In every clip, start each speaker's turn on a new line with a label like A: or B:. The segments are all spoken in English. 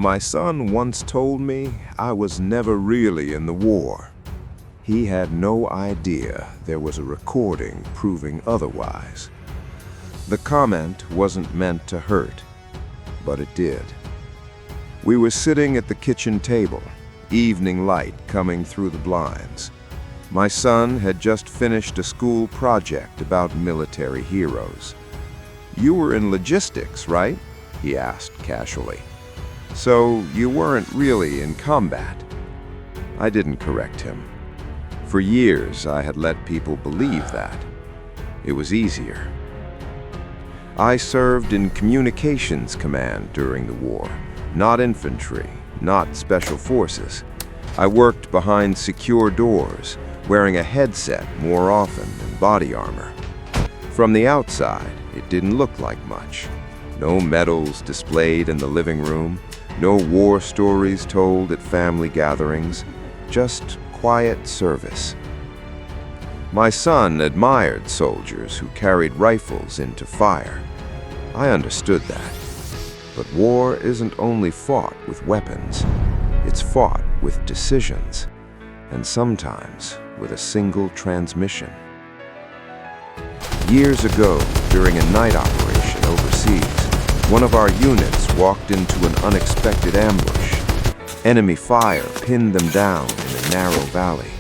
A: My son once told me I was never really in the war. He had no idea there was a recording proving otherwise. The comment wasn't meant to hurt, but it did. We were sitting at the kitchen table, evening light coming through the blinds. My son had just finished a school project about military heroes. "You were in logistics, right?" he asked casually. "So you weren't really in combat?" I didn't correct him. For years, I had let people believe that. It was easier. I served in communications command during the war, not infantry, not special forces. I worked behind secure doors, wearing a headset more often than body armor. From the outside, it didn't look like much. No medals displayed in the living room, no war stories told at family gatherings, just quiet service. My son admired soldiers who carried rifles into fire. I understood that. But war isn't only fought with weapons, it's fought with decisions, and sometimes with a single transmission. Years ago, during a night operation overseas, one of our units walked into an unexpected ambush. Enemy fire pinned them down in a narrow valley.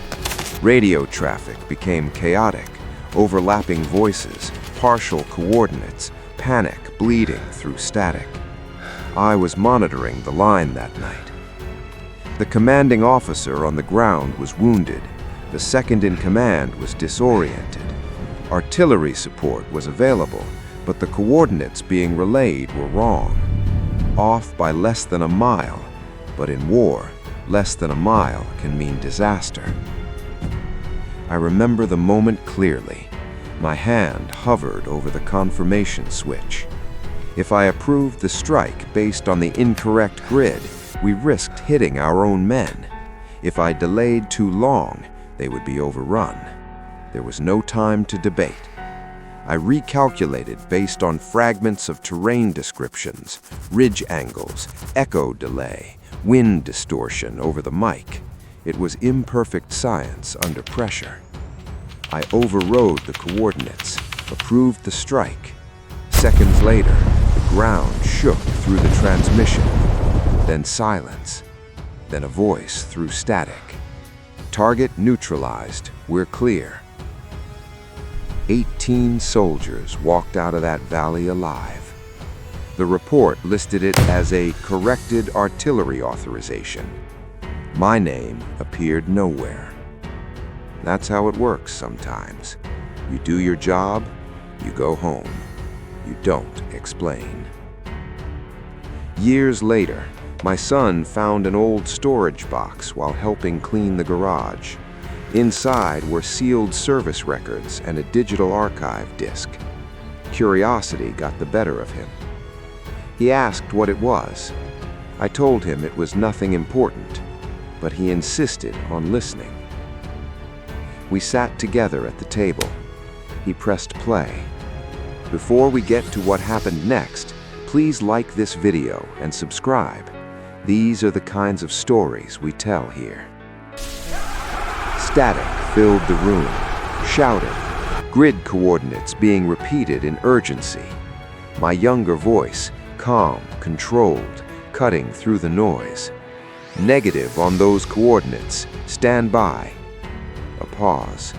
A: Radio traffic became chaotic, overlapping voices, partial coordinates, panic bleeding through static. I was monitoring the line that night. The commanding officer on the ground was wounded. The second in command was disoriented. Artillery support was available, but the coordinates being relayed were wrong. Off by less than a mile, but in war, less than a mile can mean disaster. I remember the moment clearly. My hand hovered over the confirmation switch. If I approved the strike based on the incorrect grid, we risked hitting our own men. If I delayed too long, they would be overrun. There was no time to debate. I recalculated based on fragments of terrain descriptions, ridge angles, echo delay, wind distortion over the mic. It was imperfect science under pressure. I overrode the coordinates, approved the strike. Seconds later, the ground shook through the transmission, then silence, then a voice through static. "Target neutralized, we're clear." 18 soldiers walked out of that valley alive. The report listed it as a corrected artillery authorization. My name appeared nowhere. That's how it works sometimes. You do your job, you go home. You don't explain. Years later, my son found an old storage box while helping clean the garage. Inside were sealed service records and a digital archive disc. Curiosity got the better of him. He asked what it was. I told him it was nothing important, but he insisted on listening. We sat together at the table. He pressed play. Before we get to what happened next, please like this video and subscribe. These are the kinds of stories we tell here. Static filled the room, shouting, grid coordinates being repeated in urgency. My younger voice, calm, controlled, cutting through the noise. Negative on those coordinates, stand by. A pause.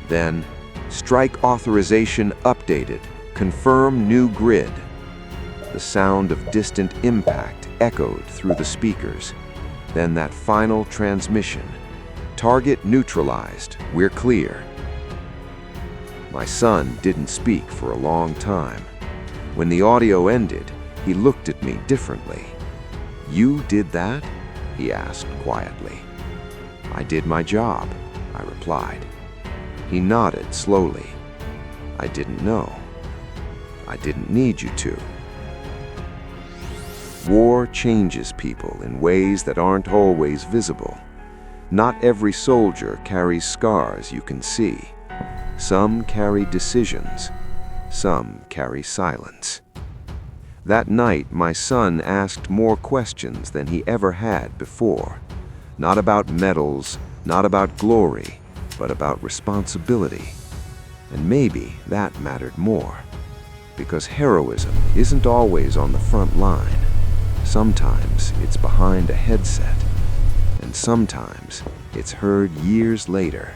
A: Then, strike authorization updated, confirm new grid. The sound of distant impact echoed through the speakers. Then that final transmission. Target neutralized, we're clear. My son didn't speak for a long time. When the audio ended, he looked at me differently. "You did that?" he asked quietly. "I did my job," I replied. He nodded slowly. "I didn't know. I didn't need you to." War changes people in ways that aren't always visible. Not every soldier carries scars you can see. Some carry decisions. Some carry silence. That night, my son asked more questions than he ever had before. Not about medals, not about glory, but about responsibility. And maybe that mattered more. Because heroism isn't always on the front line. Sometimes it's behind a headset. And sometimes it's heard years later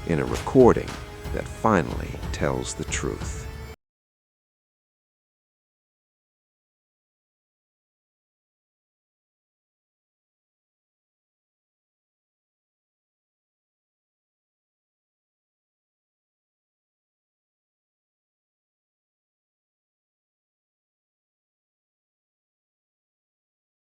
A: in a recording that finally tells the truth.